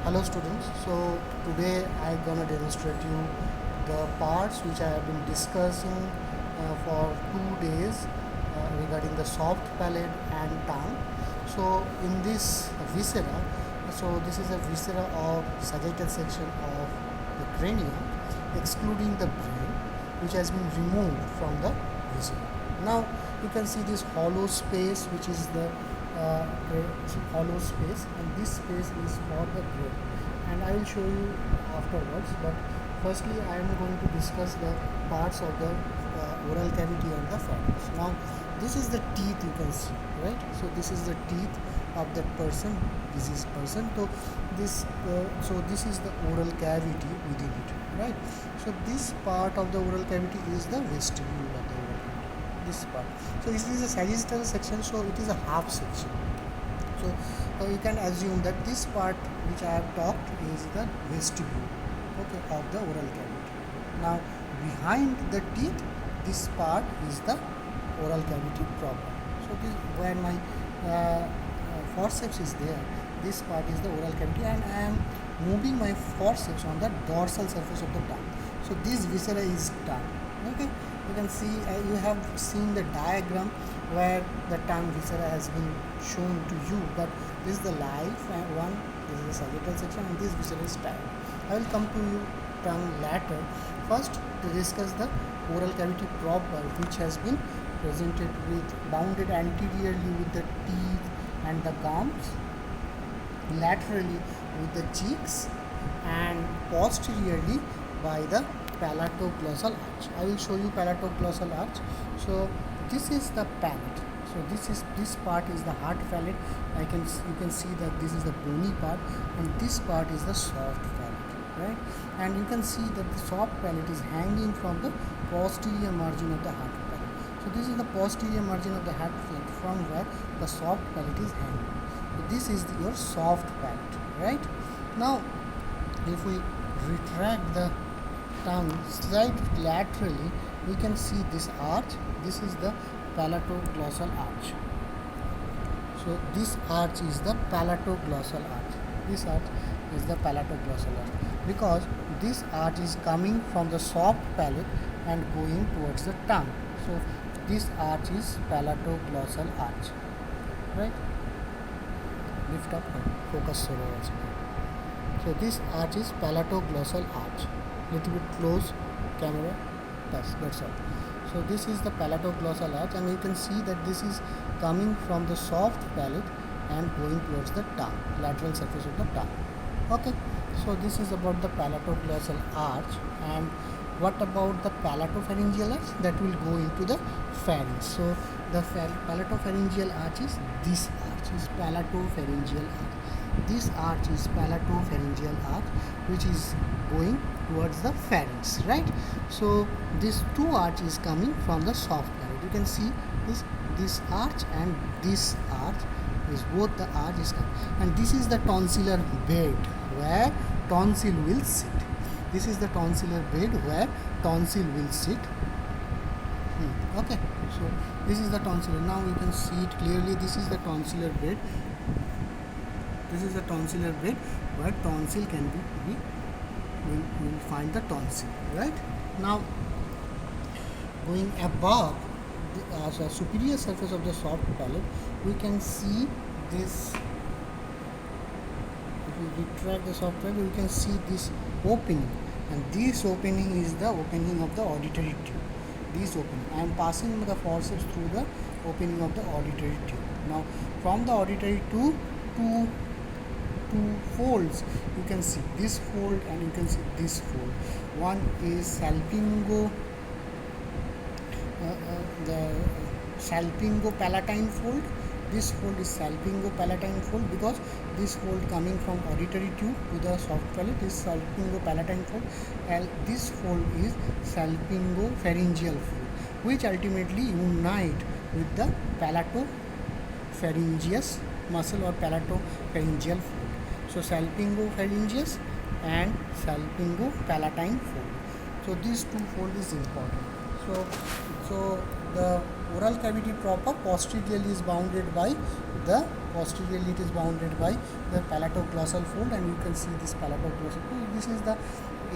Hello students, so today I'm gonna demonstrate you the parts which I have been discussing for 2 days regarding the soft palate and tongue. So in this viscera, so this is a viscera of sagittal section of the cranium excluding the brain which has been removed from the viscera. Now you can see this hollow space which is the uh, hollow space, and this space is for the brain, and I will show you afterwards. But firstly I am going to discuss the parts of the oral cavity and the pharynx. Now this is the teeth, you can see, right? So this is the teeth of that person, diseased person. So this is the oral cavity within it, right? So this part of the oral cavity is the vestibule of the oral cavity, this part. So this is a sagittal section, so it is a half section. So you can assume that this part which I have talked is the vestibule, okay, of the oral cavity. Now behind the teeth, this part is the oral cavity proper. So this, when my forceps is there, this part is the oral cavity, and I am moving my forceps on the dorsal surface of the tongue. So this viscera is tongue, okay. You can see, you have seen the diagram where the tongue viscera has been shown to you, but this is the live one, this is the sagittal section, and this viscera is tongue. I will come to you tongue later. First, to discuss the oral cavity proper, which has been presented with bounded anteriorly with the teeth and the gums, laterally with the cheeks, and posteriorly by the palatoglossal arch. I will show you palatoglossal arch. So this is the palate. So this part is the hard palate. You can see that this is the bony part, and this part is the soft palate, right? And you can see that the soft palate is hanging from the posterior margin of the hard palate. So this is the posterior margin of the hard palate from where the soft palate is hanging. So this is your soft palate, right? Now if we retract the tongue slide laterally, we can see this arch. This is the palatoglossal arch. So this arch is the palatoglossal arch. This arch is the palatoglossal arch because this arch is coming from the soft palate and going towards the tongue. So this arch is palatoglossal arch, right? Lift up and focus solo also. So this arch is palatoglossal arch. Little bit close camera. That's all. So this is the palatoglossal arch, and you can see that this is coming from the soft palate and going towards the tongue, lateral surface of the tongue. Okay. So this is about the palatoglossal arch. And what about the palatopharyngeal arch? That will go into the pharynx. So the palatopharyngeal arch is this arch, is palatopharyngeal arch. This arch is palatopharyngeal arch, which is going towards the pharynx, right? So this two arch is coming from the soft palate. You can see this arch and this arch is both the arch is coming, and this is the tonsillar bed where tonsil will sit. This is the tonsillar bed where tonsil will sit. Okay, so this is the tonsillar. Now you can see it clearly. This is the tonsillar bed. This is the tonsillar bed where tonsil can be we will find the tonsil, right? Now going above the superior surface of the soft palate, we can see this. If we retract the soft palate, we can see this opening, and this opening is the opening of the auditory tube. This opening, I am passing the forceps through the opening of the auditory tube. Now from the auditory tube to two folds, you can see this fold and you can see this fold. One is salpingo, the salpingo-palatine fold. This fold is salpingo-palatine fold because this fold coming from auditory tube to the soft palate is salpingo-palatine fold, and this fold is salpingo-pharyngeal fold, which ultimately unite with the palatopharyngeus muscle or palatopharyngeal fold. So salpingopharyngeus and salpingo-palatine fold. So these two fold is important. So the oral cavity proper posteriorly is bounded by the posteriorly it is bounded by the palatoglossal fold, and you can see this palatoglossal fold. This is the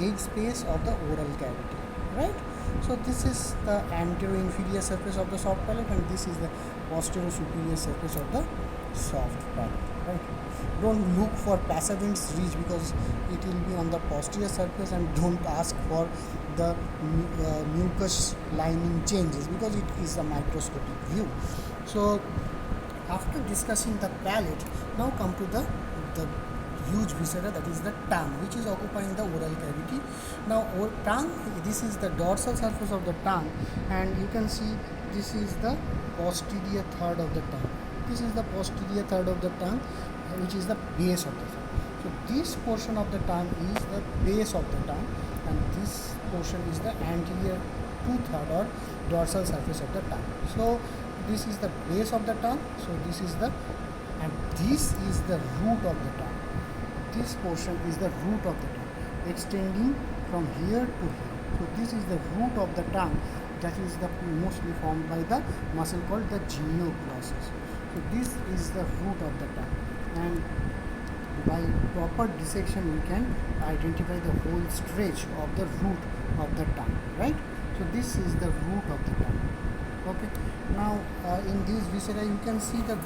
edge space of the oral cavity, right? So this is the anterior inferior surface of the soft palate, and this is the posterior superior surface of the soft palate, right? Don't look for Passavant's ridge because it will be on the posterior surface, and don't ask for the mucus lining changes because it is a microscopic view. So after discussing the palate, now come to the huge viscera, that is the tongue, which is occupying the oral cavity. Now tongue, this is the dorsal surface of the tongue, and you can see this is the posterior third of the tongue. This is the posterior third of the tongue, which is the base of the tongue. So this portion of the tongue is the base of the tongue, and this portion is the anterior two-third or dorsal surface of the tongue. So this is the base of the tongue. So this is the, and this is the root of the tongue. This portion is the root of the tongue, extending from here to here. So this is the root of the tongue, that is the mostly formed by the muscle called the genioglossus. So this is the root of the tongue, and by proper dissection we can identify the whole stretch of the root of the tongue, right? So this is the root of the tongue. Okay. Now in this viscera you can see the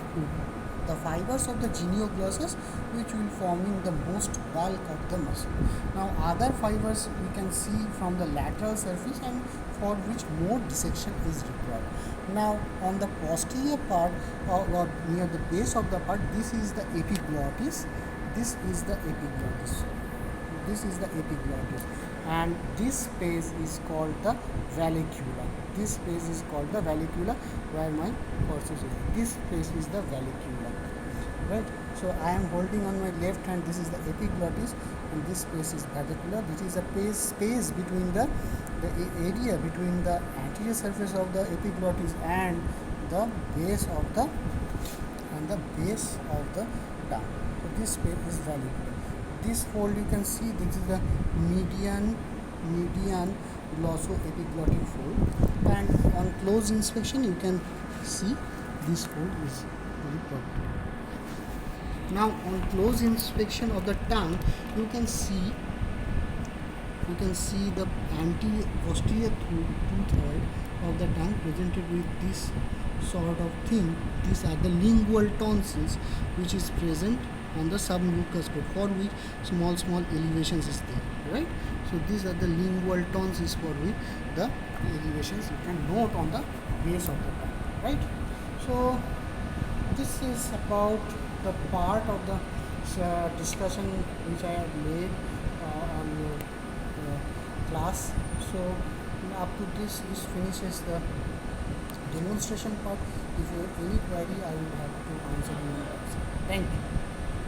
fibers of the genioglossus, which will forming the most bulk of the muscle. Now other fibers we can see from the lateral surface, and for which more dissection is required. Now on the posterior part or near the base of the part, this is the epiglottis. This is the epiglottis. This is the epiglottis, and this space is called the vallecula. This space is called the vallecula, where my cursor is. This space is the vallecula, right? So I am holding on my left hand. This is the epiglottis, and this space is vallecula. This is a space between the area between the anterior surface of the epiglottis and the base of the tongue. So this space is vallecula. This fold you can see, this is the median glossoepiglottic fold, and on close inspection you can see this fold is very proper. Now on close inspection of the tongue, you can see the posterior two-third of the tongue presented with this sort of thing. These are the lingual tonsils, which is present on the submucous coat, for which small elevations is there, right? So these are the lingual tonsils for which the elevations you can note on the base of the tongue, right? So this is about the part of the discussion which I have made on your class. So up to this finishes the demonstration part. If you have any query, I will have to answer you. Thank you.